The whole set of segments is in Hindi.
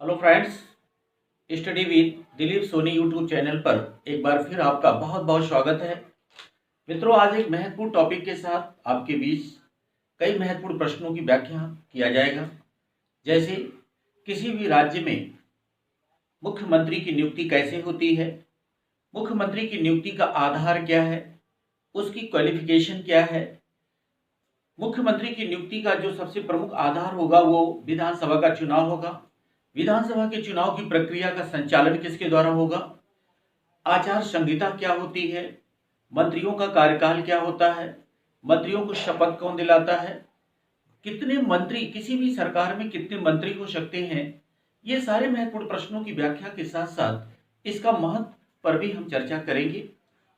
Hello friends, study with Dilip Soni YouTube channel पर एक बार फिर आपका बहुत बहुत स्वागत है। मित्रों, आज एक महत्वपूर्ण टॉपिक के साथ आपके बीच कई महत्वपूर्ण प्रश्नों की व्याख्या किया जाएगा। जैसे किसी भी राज्य में मुख्यमंत्री की नियुक्ति कैसे होती है, मुख्यमंत्री की नियुक्ति का आधार क्या है, उसकी क्वालिफिकेशन क्या है, मुख्यमंत्री की नियुक्ति का जो सबसे प्रमुख आधार होगा वो विधानसभा का चुनाव होगा। विधानसभा के चुनाव की प्रक्रिया का संचालन किसके द्वारा होगा, आचार संहिता क्या होती है, मंत्रियों का कार्यकाल क्या होता है, मंत्रियों को शपथ कौन दिलाता है, कितने मंत्री, किसी भी सरकार में कितने मंत्री हो सकते हैं। ये सारे महत्वपूर्ण प्रश्नों की व्याख्या के साथ साथ इसका महत्व पर भी हम चर्चा करेंगे।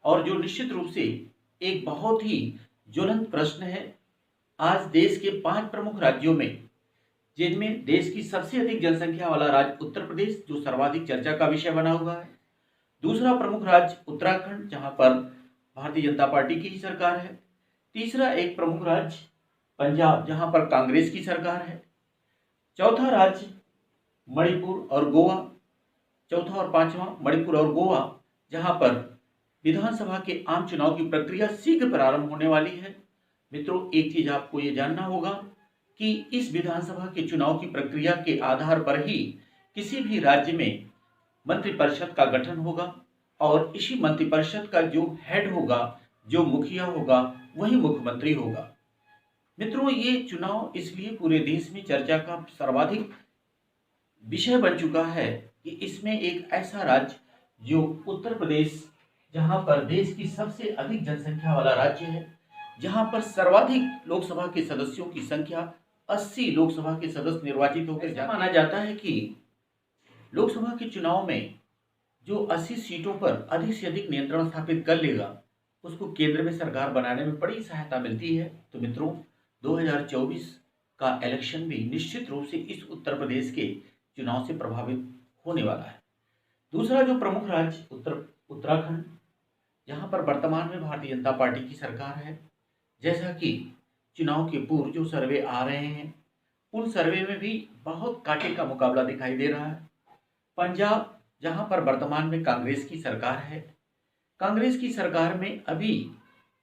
और जो निश्चित रूप से एक बहुत ही ज्वलंत प्रश्न है, आज देश के 5 प्रमुख राज्यों में, जिनमें देश की सबसे अधिक जनसंख्या वाला राज्य उत्तर प्रदेश जो सर्वाधिक चर्चा का विषय बना हुआ है, दूसरा प्रमुख राज्य उत्तराखंड जहां पर भारतीय जनता पार्टी की ही सरकार है, तीसरा एक प्रमुख राज्य पंजाब जहां पर कांग्रेस की सरकार है, चौथा राज्य मणिपुर और गोवा, चौथा और पांचवा मणिपुर और गोवा जहां पर विधानसभा के आम चुनाव की प्रक्रिया शीघ्र प्रारंभ होने वाली है। मित्रों, एक चीज आपको ये जानना होगा कि इस विधानसभा के चुनाव की प्रक्रिया के आधार पर ही किसी भी राज्य में मंत्रिपरिषद का गठन होगा और इसी मंत्रिपरिषद का जो हेड होगा, जो मुखिया होगा, वही मुख्यमंत्री होगा। मित्रों, ये चुनाव इसलिए पूरे देश में चर्चा का सर्वाधिक विषय बन चुका है कि इसमें एक ऐसा राज्य जो उत्तर प्रदेश, जहां पर देश की सबसे अधिक जनसंख्या वाला राज्य है, जहां पर सर्वाधिक लोकसभा के सदस्यों की संख्या 80 लोकसभा के सदस्य निर्वाचित होकर माना जाता है कि लोकसभा के चुनाव में जो 80 सीटों पर अधिक से अधिक नियंत्रण स्थापित कर लेगा, उसको केंद्र में सरकार बनाने में बड़ी सहायता मिलती है। तो मित्रों, 2024 का इलेक्शन भी निश्चित रूप से इस उत्तर प्रदेश के चुनाव से प्रभावित होने वाला है। दूसरा जो प्रमुख राज्य उत्तराखंड, जहां पर वर्तमान में भारतीय जनता पार्टी की सरकार है, जैसा कि चुनाव के पूर्व जो सर्वे आ रहे हैं, उन सर्वे में भी बहुत कांटे का मुकाबला दिखाई दे रहा है। पंजाब, जहां पर वर्तमान में कांग्रेस की सरकार है, कांग्रेस की सरकार में अभी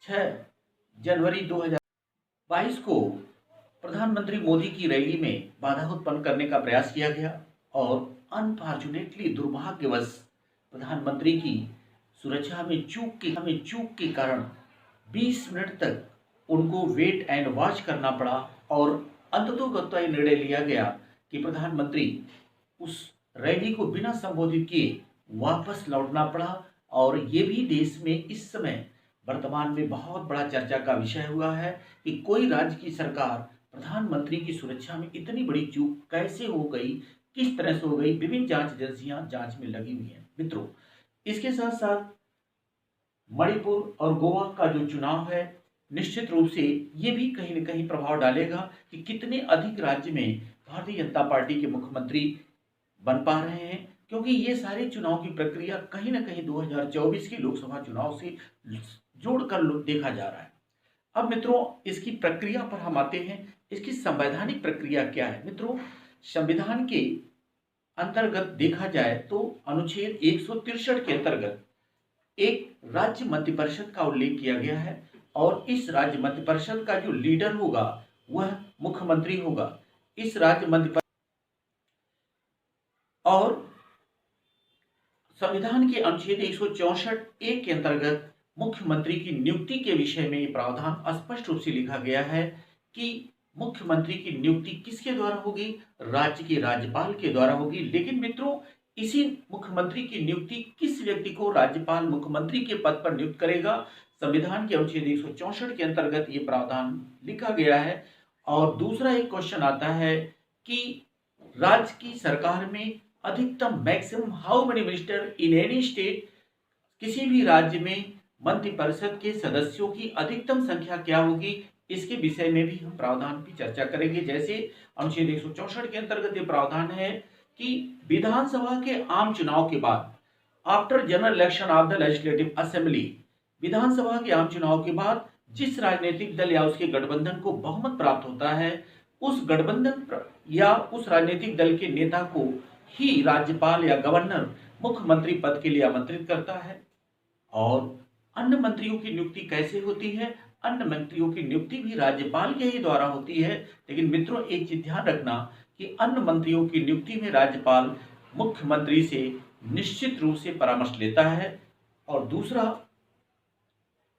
6 जनवरी 2022 को प्रधानमंत्री मोदी की रैली में बाधा उत्पन्न करने का प्रयास किया गया और अनफॉर्चुनेटली, दुर्भाग्यवश, प्रधानमंत्री की सुरक्षा में चूक के कारण 20 मिनट तक उनको वेट एंड वॉच करना पड़ा और अंततोगत्वा यह निर्णय लिया गया कि प्रधानमंत्री उस रैली को बिना संबोधित किए वापस लौटना पड़ा। और ये भी देश में इस समय वर्तमान में बहुत बड़ा चर्चा का विषय हुआ है कि कोई राज्य की सरकार प्रधानमंत्री की सुरक्षा में इतनी बड़ी चूक कैसे हो गई, किस तरह से हो गई। विभिन्न जांच एजेंसियां जांच में लगी हुई हैं। मित्रों, इसके साथ साथ मणिपुर और गोवा का जो चुनाव है, निश्चित रूप से ये भी कहीं न कहीं प्रभाव डालेगा कि कितने अधिक राज्य में भारतीय जनता पार्टी के मुख्यमंत्री बन पा रहे हैं, क्योंकि ये सारे चुनाव की प्रक्रिया कहीं न कहीं 2024 के लोकसभा चुनाव से जोड़कर देखा जा रहा है। अब मित्रों, इसकी प्रक्रिया पर हम आते हैं। इसकी संवैधानिक प्रक्रिया क्या है? मित्रों, संविधान के अंतर्गत देखा जाए तो अनुच्छेद 163 के अंतर्गत एक राज्य मंत्रिपरिषद का उल्लेख किया गया है और इस राज्य मंत्रिपरिषद का जो लीडर होगा वह मुख्यमंत्री होगा। इस राज्य मंत्रिपरिषद और संविधान के अनुच्छेद 164(1) के अंतर्गत मुख्यमंत्री की नियुक्ति के विषय में ये प्रावधान स्पष्ट रूप से लिखा गया है कि मुख्यमंत्री की नियुक्ति किसके द्वारा होगी? राज्य के राज्यपाल के द्वारा होगी। लेकिन मित्रों, इसी मुख्यमंत्री की नियुक्ति किस व्यक्ति को राज्यपाल मुख्यमंत्री के पद पर नियुक्त करेगा? संविधान के अनुच्छेद 164 के अंतर्गत ये प्रावधान लिखा गया है। और दूसरा एक क्वेश्चन आता है कि राज्य की सरकार में अधिकतम maximum how many minister in any state, किसी भी राज्य में मंत्रिपरिषद के सदस्यों की अधिकतम संख्या क्या होगी, इसके विषय में भी हम प्रावधान की चर्चा करेंगे। जैसे अनुच्छेद 164 के अंतर्गत ये प्रावधान है कि विधानसभा के आम चुनाव के बाद, after general election of the legislative assembly, विधानसभा के आम चुनाव के बाद जिस राजनीतिक दल या उसके गठबंधन को बहुमत प्राप्त होता है, उस गठबंधन या उस राजनीतिक दल के नेता को ही राज्यपाल या गवर्नर मुख्यमंत्री पद के लिए आमंत्रित करता है। और अन्य मंत्रियों की नियुक्ति कैसे होती है? अन्य मंत्रियों की नियुक्ति भी राज्यपाल के ही द्वारा होती है। लेकिन मित्रों, एक चीज ध्यान रखना कि अन्य मंत्रियों की नियुक्ति में राज्यपाल मुख्यमंत्री से निश्चित रूप से परामर्श लेता है। और दूसरा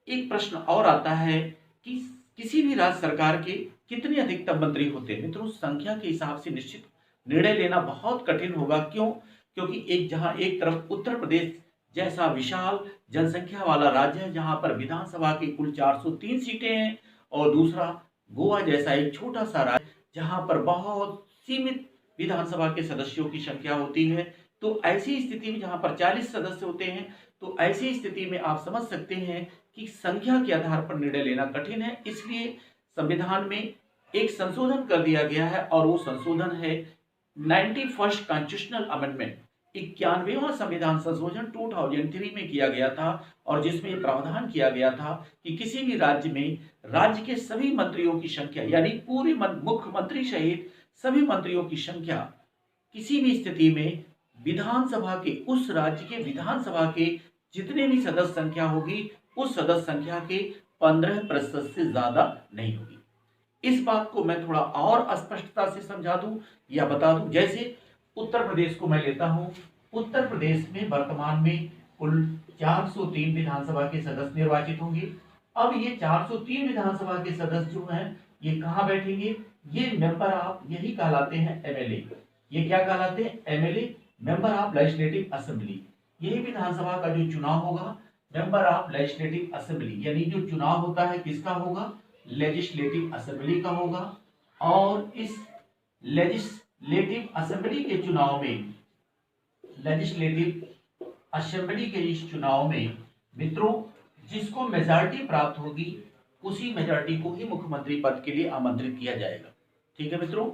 एक प्रश्न और आता है कि किसी भी राज्य सरकार के कितने अधिकतम मंत्री होते हैं? मित्रों, संख्या के हिसाब से निश्चित निर्णय लेना बहुत कठिन होगा। क्यों? क्योंकि जहां एक तरफ उत्तर प्रदेश जैसा विशाल जनसंख्या वाला राज्य है, जहां पर विधानसभा की कुल 403 सीटें हैं, और दूसरा गोवा जैसा एक छोटा सा राज्य जहां पर बहुत सीमित विधानसभा के सदस्यों की संख्या होती है। तो ऐसी स्थिति में जहां पर 40 सदस्य होते हैं, तो ऐसी स्थिति में आप समझ सकते हैं कि संख्या के आधार पर निर्णय लेना कठिन है। इसलिए संविधान में एक संशोधन कर दिया गया है, और वो संशोधन है 91st कॉन्स्टिट्यूशनल अमेंडमेंट, 91वां संविधान संशोधन 2003 में किया गया था। और जिसमें यह प्रावधान किया गया था कि किसी भी राज्य में राज्य के सभी मंत्रियों की संख्या, यानी पूरे मुख्यमंत्री सहित सभी मंत्रियों की संख्या किसी भी स्थिति में विधानसभा के, उस राज्य के विधानसभा के जितने भी सदस्य संख्या होगी, उस सदस्य संख्या के 15% से ज्यादा नहीं होगी। इस बात को मैं थोड़ा और स्पष्टता से समझा दूं या बता दूं। जैसे उत्तर प्रदेश को मैं लेता हूं। उत्तर प्रदेश में वर्तमान में कुल 403 विधानसभा के सदस्य निर्वाचित होंगे। अब ये 403 विधानसभा के सदस्य जो हैं, ये कहां बैठेंगे? ये मेंबर ऑफ, यही कहलाते हैं एमएलए। ये क्या कहलाते हैं? MLA, member of legislative assembly. यही विधानसभा का जो चुनाव होगा, मेंबर ऑफ लेजिस्लेटिव असेंबली, यानी जो चुनाव होता है किसका होगा? लेजिस्लेटिव असेंबली का होगा। और इस लेजिस्लेटिव असेंबली के चुनाव में, लेजिस्लेटिव असेंबली के इस चुनाव में मित्रों, जिसको मेजॉरिटी प्राप्त होगी, उसी मेजॉरिटी को ही मुख्यमंत्री पद के लिए आमंत्रित किया जाएगा। ठीक है मित्रों,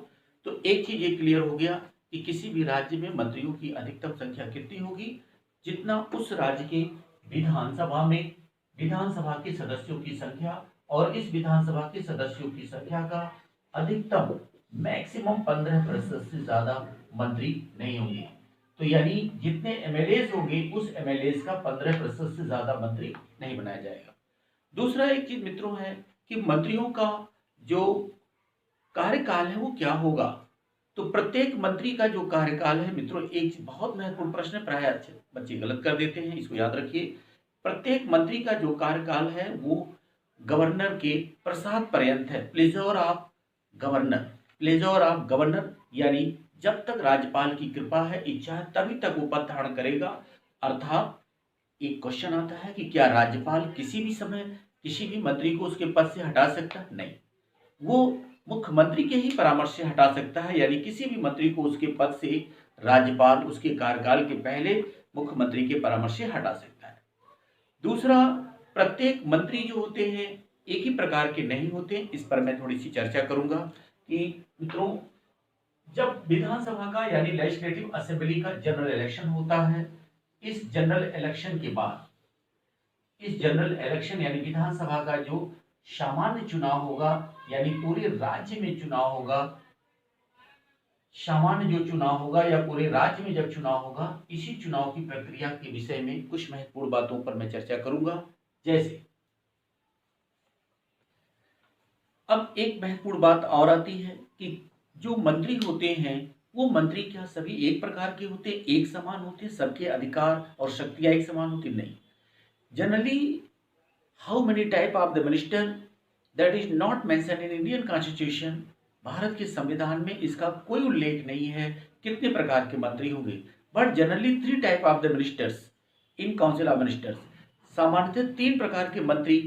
तो एक चीज ये क्लियर हो गया कि किसी भी राज्य में मंत्रियों की अधिकतम संख्या कितनी होगी? जितना उस राज्य के विधानसभा में विधानसभा के सदस्यों की संख्या, और इस विधानसभा के सदस्यों की संख्या का अधिकतम मैक्सिमम 15% से ज्यादा मंत्री नहीं होंगे। तो यानी जितने एमएलए होंगे, उस एमएलए का 15% से ज्यादा मंत्री नहीं बनाया जाएगा। दूसरा एक चीज मित्रों है कि मंत्रियों का जो कार्यकाल है वो क्या होगा? तो प्रत्येक मंत्री का जो कार्यकाल है मित्रों, एक बहुत महत्वपूर्ण प्रश्न है, प्राय बच्चे गलत कर देते हैं, इसको याद रखिए। प्रत्येक मंत्री का जो कार्यकाल है वो गवर्नर के प्रसाद पर्यंत है। Pleasure of governor, pleasure of governor, यानी जब तक राज्यपाल की कृपा है, इच्छा है, तभी तक वो पद धारण करेगा। अर्थात एक क्वेश्चन आता है कि क्या राज्यपाल किसी भी समय किसी भी मंत्री को उसके पद से हटा सकता है? नहीं, वो मुख्यमंत्री के ही परामर्श से हटा सकता है। यानी किसी भी मंत्री को उसके पद से राज्यपाल उसके कार्यकाल के पहले मुख्यमंत्री के परामर्श से हटा सकता है। दूसरा, प्रत्येक मंत्री जो होते हैं एक ही प्रकार के नहीं होते। इस पर मैं थोड़ी सी चर्चा करूंगा कि मित्रों, जब विधानसभा का यानी लेजिस्लेटिव असेंबली का जनरल इलेक्शन होता है, इस जनरल इलेक्शन के बाद, इस जनरल इलेक्शन यानी विधानसभा का जो सामान्य चुनाव होगा, यानी पूरे राज्य में चुनाव होगा, सामान्य जो चुनाव होगा या पूरे राज्य में जब चुनाव होगा, इसी चुनाव की प्रक्रिया के विषय में कुछ महत्वपूर्ण बातों पर मैं चर्चा करूंगा। जैसे अब एक महत्वपूर्ण बात और आती है कि जो मंत्री होते हैं, वो मंत्री क्या सभी एक प्रकार के होते, एक समान होते, सबके अधिकार और शक्तियां एक समान होती? नहीं। Generally how many type of the minister, that is not mention in Indian constitution. Bharat के संविधान में इसका कोई उल्लेख नहीं है कितने प्रकार के मंत्री होंगे। But generally 3 type of the ministers in council of ministers. सामान्यतः 3 प्रकार के मंत्री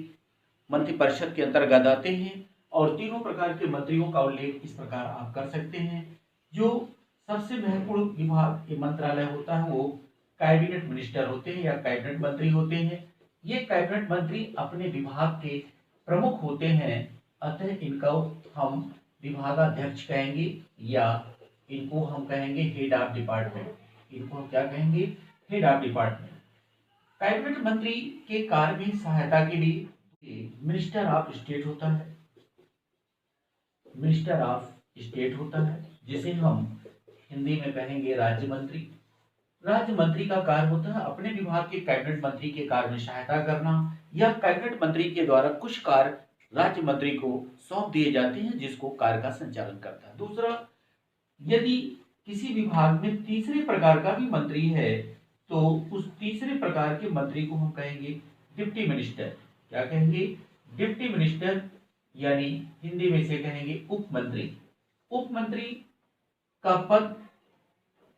मंत्रिपरिषद के अंतर्गत आते हैं, और तीनों प्रकार के मंत्रियों का उल्लेख इस प्रकार आप कर सकते हैं। जो सबसे महत्वपूर्ण विभाग ये मंत्रालय होता है वो कैबिनेट मिनिस्टर होते हैं या कैबिनेट मंत्री होते हैं। ये कैबिनेट मंत्री अपने विभाग के प्रमुख होते हैं, अतः इनको हम विभागाध्यक्ष कहेंगे या इनको हम कहेंगे हेड ऑफ डिपार्टमेंट। इनको हम क्या कहेंगे? Head of department. कैबिनेट मंत्री के कार्य में सहायता के लिए मिनिस्टर ऑफ स्टेट होता है, मिनिस्टर ऑफ स्टेट होता है, जिसे हम हिंदी में कहेंगे राज्य मंत्री। राज्य मंत्री का कार्य होता है अपने विभाग के कैबिनेट मंत्री के कार्य में सहायता करना, या कैबिनेट मंत्री के द्वारा कुछ कार्य राज्य मंत्री को सौंप दिए जाते हैं जिसको कार्य का संचालन करता है। दूसरा, यदि किसी विभाग में तीसरे प्रकार का भी मंत्री है तो उस तीसरे प्रकार के मंत्री को हम कहेंगे डिप्टी मिनिस्टर। क्या कहेंगे? डिप्टी मिनिस्टर, यानी हिंदी में से कहेंगे उप मंत्री। उप मंत्री का पद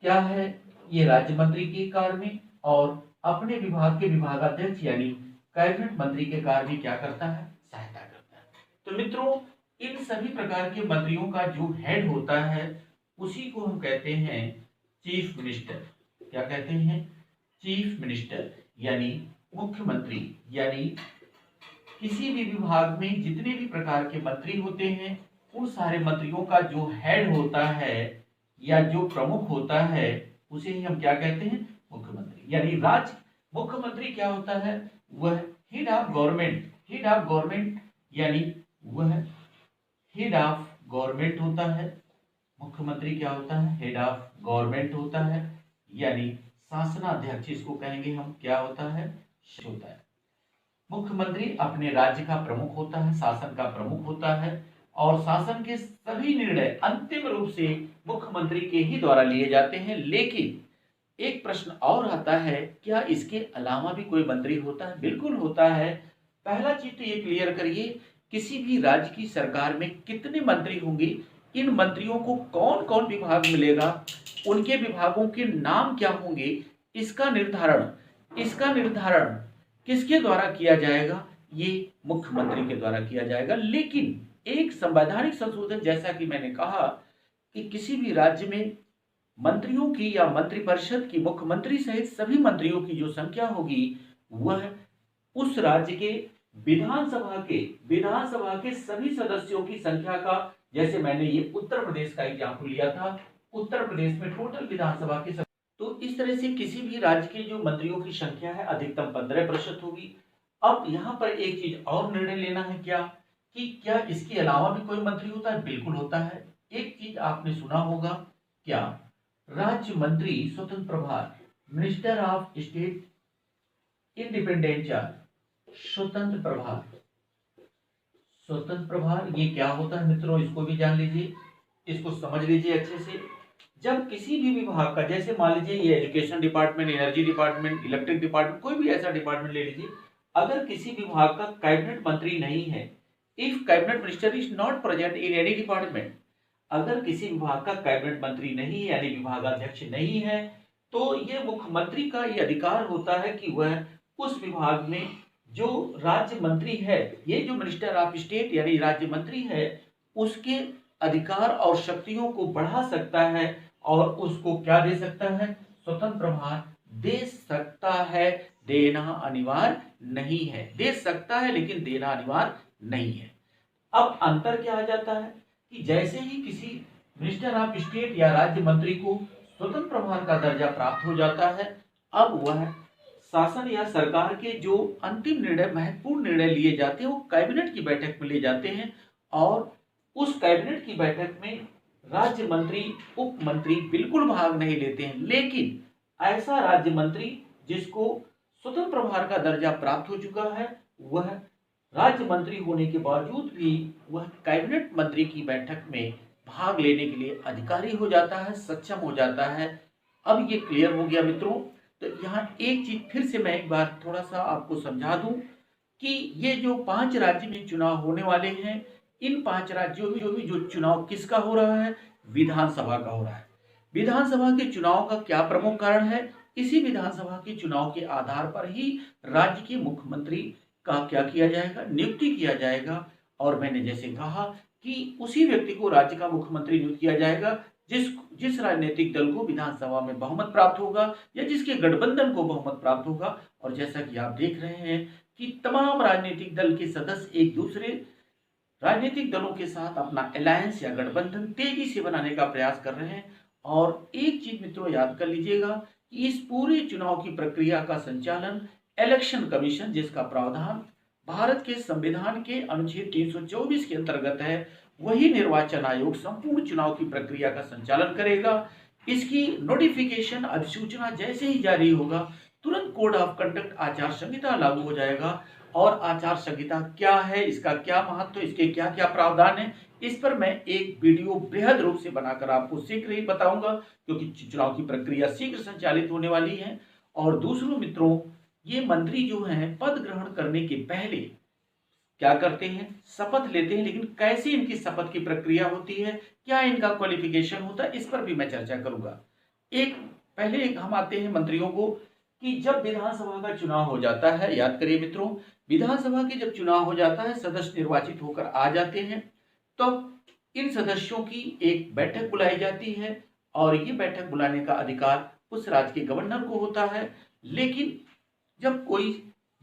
क्या है? ये राज्य मंत्री के कार्य में और अपने विभाग के विभागाध्यक्ष यानी कैबिनेट मंत्री के कार्य में क्या करता है? सहायता करता है। तो मित्रों, इन सभी प्रकार के मंत्रियों का जो हेड होता है उसी को हम कहते हैं चीफ मिनिस्टर। क्या कहते हैं? चीफ मिनिस्टर, यानी मुख्यमंत्री। यानी किसी भी विभाग में जितने भी प्रकार के मंत्री होते हैं उन सारे मंत्रियों का जो हेड होता है या जो प्रमुख होता है उसे ही हम क्या कहते हैं? मुख्यमंत्री। यानी राज्य मुख्यमंत्री क्या होता है? वह head of government. Head of government यानी वह हेड ऑफ गवर्नमेंट होता है। मुख्यमंत्री क्या होता है? हेड ऑफ गवर्नमेंट होता है, यानी शासनाध्यक्ष इसको कहेंगे हम। क्या होता है? होता है। मुख्यमंत्री अपने राज्य का प्रमुख होता है, शासन का प्रमुख होता है और शासन के सभी निर्णय अंतिम रूप से मुख्यमंत्री के ही द्वारा लिए जाते हैं। लेकिन एक प्रश्न और आता है, क्या इसके अलावा भी कोई मंत्री होता है? बिल्कुल होता है। पहला चीज तो ये क्लियर करिए, किसी भी राज्य की सरकार में कितने मंत्री होंगे, इन मंत्रियों को कौन कौन विभाग मिलेगा, उनके विभागों के नाम क्या होंगे, इसका निर्धारण किसके द्वारा किया जाएगा? ये मुख्यमंत्री के द्वारा किया जाएगा। लेकिन एक संवैधानिक संशोधन, जैसा कि मैंने कहा कि किसी भी राज्य में मंत्रियों की या मंत्रिपरिषद की मुख्यमंत्री सहित सभी मंत्रियों की जो संख्या होगी वह उस राज्य के विधानसभा के सभी सदस्यों की संख्या का, जैसे मैंने ये उत्तर प्रदेश का एग्जाम्पल लिया था, उत्तर प्रदेश में टोटल विधानसभा की, तो इस तरह से किसी भी राज्य के जो मंत्रियों की संख्या है अधिकतम 15% होगी। अब यहाँ पर एक चीज और निर्णय लेना है, क्या इसके अलावा भी कोई मंत्री होता है? बिल्कुल होता है। एक चीज आपने सुना होगा, क्या राज्य मंत्री स्वतंत्र प्रभार, minister of state independent charge, स्वतंत्र प्रभार ये क्या होता है मित्रों? इसको भी जान लीजिए, इसको समझ लीजिए अच्छे से। जब किसी भी विभाग का, जैसे मान लीजिए ये education department, energy department, electric department, कोई भी ऐसा डिपार्टमेंट ले लीजिए, अगर किसी विभाग का कैबिनेट मंत्री नहीं है, if cabinet minister is not present in any department, अगर किसी विभाग का कैबिनेट मंत्री नहीं है यानी विभागाध्यक्ष नहीं है, तो ये मुख्यमंत्री का ये अधिकार होता है कि वह उस विभाग में जो राज्य मंत्री है, ये जो मिनिस्टर ऑफ स्टेट यानी राज्य मंत्री है, उसके अधिकार और शक्तियों को बढ़ा सकता है और उसको क्या दे सकता है? स्वतंत्र प्रभार दे सकता है, देना अनिवार्य नहीं है। दे सकता है लेकिन देना अनिवार्य नहीं है। अब अंतर क्या आ जाता है कि जैसे ही किसी मिनिस्टर ऑफ स्टेट या राज्य मंत्री को स्वतंत्र प्रभार का दर्जा प्राप्त हो जाता है, अब वह शासन या सरकार के जो अंतिम निर्णय, महत्वपूर्ण निर्णय लिए जाते हैं वो कैबिनेट की बैठक में ले जाते हैं और उस कैबिनेट की बैठक में राज्य मंत्री, उप मंत्री बिल्कुल भाग नहीं लेते हैं। लेकिन ऐसा राज्य मंत्री जिसको स्वतंत्र प्रभार का दर्जा प्राप्त हो चुका है, वह राज्य मंत्री होने के बावजूद भी वह कैबिनेट मंत्री की बैठक में भाग लेने के लिए अधिकारी हो जाता है, सक्षम हो जाता है। अब ये क्लियर हो गया मित्रों। तो यहाँ एक चीज फिर से मैं एक बार थोड़ा सा आपको समझा दूं कि ये जो 5 राज्य में चुनाव होने वाले हैं, इन 5 राज्यों में जो चुनाव किसका हो रहा है? विधानसभा का हो रहा है। विधानसभा के चुनाव का क्या प्रमुख कारण है? इसी विधानसभा के चुनाव के आधार पर ही राज्य के मुख्यमंत्री का क्या किया जाएगा? नियुक्ति किया जाएगा। और मैंने जैसे कहा कि उसी व्यक्ति को राज्य का मुख्यमंत्री नियुक्त किया जाएगा जिस राजनीतिक दल को विधानसभा में बहुमत प्राप्त होगा या जिसके गठबंधन को बहुमत प्राप्त होगा। और जैसा कि आप देख रहे हैं कि तमाम राजनीतिक दल के सदस्य एक दूसरे राजनीतिक दलों के साथ अपना अलायंस या गठबंधन तेजी से बनाने का प्रयास कर रहे हैं। और एक चीज मित्रों याद कर लीजिएगा कि इस पूरे चुनाव की प्रक्रिया का संचालन इलेक्शन कमीशन, जिसका प्रावधान भारत के संविधान के अनुच्छेद 324 के अंतर्गत है, वही निर्वाचन आयोग संपूर्ण चुनाव की प्रक्रिया का संचालन करेगा। इसकी नोटिफिकेशन अधिसूचना जैसे ही जारी होगा, तुरंत कोड ऑफ कंडक्ट आचार संहिता लागू हो जाएगा। और आचार संहिता क्या है, इसका क्या महत्व, इसके क्या क्या प्रावधान है, इस पर मैं एक वीडियो बृहद रूप से बनाकर आपको शीघ्र ही बताऊंगा, क्योंकि चुनाव की प्रक्रिया शीघ्र संचालित होने वाली है। और दूसरों मित्रों, ये मंत्री जो हैं पद ग्रहण करने के पहले क्या करते हैं, शपथ लेते हैं, लेकिन कैसे इनकी शपथ की प्रक्रिया होती है, क्या इनका क्वालिफिकेशन होता है, इस पर भी मैं चर्चा करूंगा। एक पहले हम आते हैं मंत्रियों को, कि जब विधानसभा का चुनाव हो जाता है, याद करिए मित्रों, विधानसभा के जब चुनाव हो जाता है, सदस्य निर्वाचित होकर आ जाते हैं, तो इन सदस्यों की एक बैठक बुलाई जाती है। और ये बैठक बुलाने का अधिकार उस राज्य के गवर्नर को होता है। लेकिन जब कोई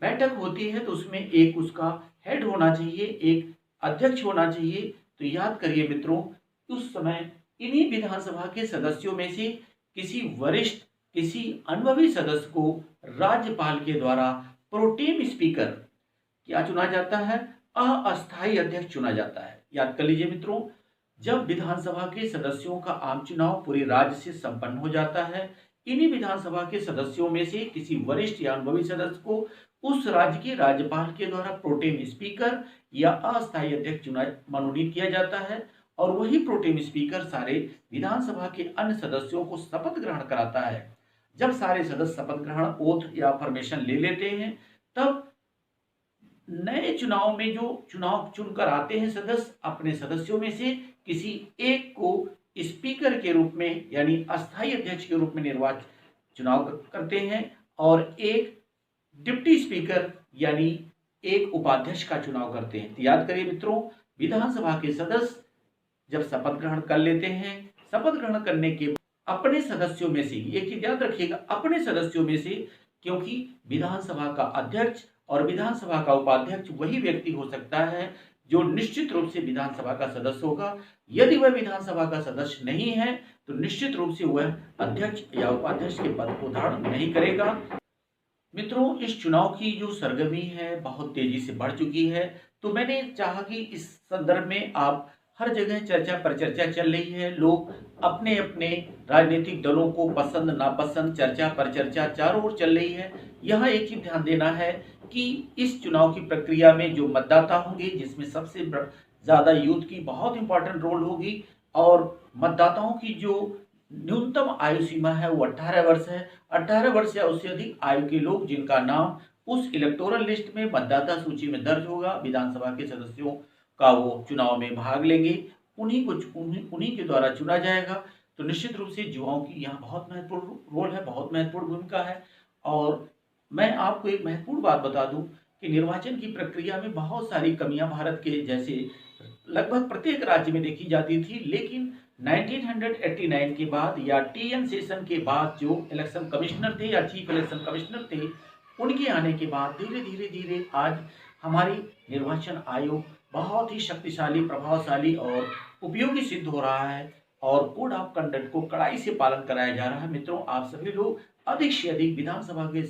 बैठक होती है तो उसमें एक उसका हेड होना चाहिए, एक अध्यक्ष होना चाहिए। तो याद करिए मित्रों, उस समय इन्हीं विधानसभा के सदस्यों में से किसी वरिष्ठ, किसी अनुभवी सदस्य को राज्यपाल के द्वारा प्रोटेम स्पीकर क्या चुना जाता है, अस्थायी अध्यक्ष चुना जाता है। याद कर लीजिए मित्रों, जब विधानसभा के सदस्यों का आम चुनाव पूरे राज्य से संपन्न हो जाता है, इन्हीं विधानसभा के सदस्यों में से किसी वरिष्ठ या अनुभवी सदस्य को उस राज्य के राज्यपाल के द्वारा प्रोटेम स्पीकर या अस्थायी अध्यक्ष चुना मनोनीत किया जाता है। और वही प्रोटेम स्पीकर सारे विधानसभा के अन्य सदस्यों को शपथ ग्रहण कराता है। जब सारे सदस्य शपथ ग्रहण ओथ या फॉर्मेशन ले लेते हैं, तब नए चुनाव में जो चुनाव चुनकर आते हैं सदस्य, अपने सदस्यों में से किसी एक को स्पीकर के रूप में यानी अस्थायी अध्यक्ष के रूप में निर्वाचित चुनाव करते हैं, और एक डिप्टी स्पीकर यानी एक उपाध्यक्ष का चुनाव करते हैं। तो याद करिए मित्रों, विधानसभा के सदस्य जब शपथ ग्रहण कर लेते हैं, शपथ ग्रहण करने के अपने सदस्यों में से, एक चीज याद रखिएगा, अपने सदस्यों में से, क्योंकि विधानसभा का अध्यक्ष और विधानसभा का उपाध्यक्ष वही व्यक्ति हो सकता है जो निश्चित रूप से विधानसभा का सदस्य होगा। यदि वह विधानसभा का सदस्य नहीं है तो निश्चित रूप से वह अध्यक्ष या उपाध्यक्ष के पद को धारण नहीं करेगा। मित्रों, इस चुनाव की जो सरगर्मी है बहुत तेजी से बढ़ चुकी है। तो मैंने चाहा कि इस संदर्भ में आप हर जगह चर्चा पर चर्चा चल रही है, लोग अपने अपने राजनीतिक दलों को पसंद नापसंद, चर्चा पर चर्चा चारों ओर चल रही है। यहाँ एक चीज ध्यान देना है कि इस चुनाव की प्रक्रिया में जो मतदाता होंगे, जिसमें सबसे ज्यादा यूथ की बहुत इंपॉर्टेंट रोल होगी, और मतदाताओं की जो न्यूनतम आयु सीमा है वो 18 वर्ष है। 18 वर्ष या उससे अधिक आयु के लोग जिनका नाम उस इलेक्टोरल लिस्ट में मतदाता सूची में दर्ज होगा, विधानसभा के सदस्यों का वो चुनाव में भाग लेंगे, उन्हीं के द्वारा चुना जाएगा। तो निश्चित रूप से युवाओं की यहाँ बहुत महत्वपूर्ण रोल है, बहुत महत्वपूर्ण भूमिका है। और मैं आपको एक महत्वपूर्ण बात बता दूं कि निर्वाचन की प्रक्रिया में बहुत सारी कमियां भारत के जैसे लगभग प्रत्येक राज्य में देखी जाती थी, लेकिन 1989 के बाद या टीएन सेशन के बाद जो इलेक्शन कमिश्नर थे या चीफ इलेक्शन कमिश्नर थे, उनके आने के बाद धीरे धीरे आज हमारी निर्वाचन आयोग बहुत ही शक्तिशाली, प्रभावशाली और उपयोगी सिद्ध हो रहा है, और कोड ऑफ कंडक्ट को कड़ाई से पालन कराया जा रहा है। मित्रों, आप सभी लोग अधिक से अधिक विधानसभा के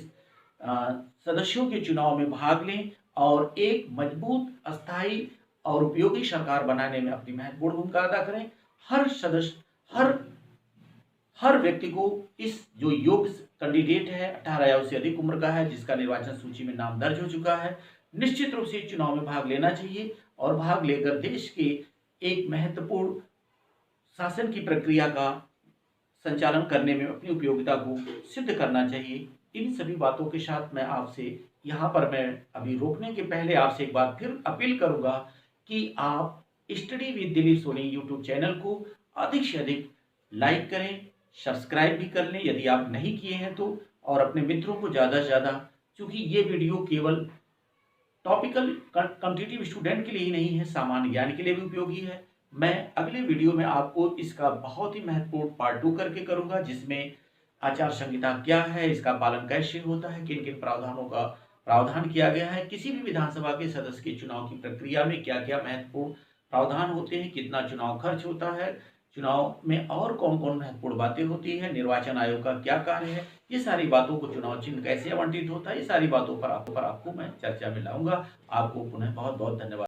सदस्यों के चुनाव में भाग लें और एक मजबूत, अस्थायी और उपयोगी सरकार बनाने में अपनी महत्वपूर्ण भूमिका अदा करें। हर सदस्य, हर व्यक्ति को इस जो योग्य कैंडिडेट है, 18 या उससे अधिक उम्र का है, जिसका निर्वाचन सूची में नाम दर्ज हो चुका है, निश्चित रूप से चुनाव में भाग लेना चाहिए और भाग लेकर देश के एक महत्वपूर्ण शासन की प्रक्रिया का संचालन करने में अपनी उपयोगिता को सिद्ध करना चाहिए। इन सभी बातों के साथ मैं आपसे यहाँ पर मैं अभी रोकने के पहले आपसे एक बार फिर अपील करूंगा कि आप study with Dilip Soni YouTube channel को अधिक से अधिक लाइक करें, सब्सक्राइब भी कर लें यदि आप नहीं किए हैं तो, और अपने मित्रों को ज़्यादा से ज़्यादा, क्योंकि ये वीडियो केवल टॉपिकल कॉम्पिटिटिव स्टूडेंट के लिए ही नहीं है, सामान्य ज्ञान के लिए भी उपयोगी है। मैं अगले वीडियो में आपको इसका बहुत ही महत्वपूर्ण पार्ट 2 करके करूंगा, जिसमें आचार संहिता क्या है, इसका पालन कैसे होता है, किन किन प्रावधानों का प्रावधान किया गया है, किसी भी विधानसभा के सदस्य के चुनाव की प्रक्रिया में क्या क्या महत्वपूर्ण प्रावधान होते हैं, कितना चुनाव खर्च होता है, चुनाव में और कौन कौन महत्वपूर्ण बातें होती है, निर्वाचन आयोग का क्या कार्य है, ये सारी बातों को, चुनाव चिन्ह कैसे आवंटित होता है, ये सारी बातों पर आपको मैं चर्चा में लाऊंगा। आपको पुनः बहुत बहुत धन्यवाद।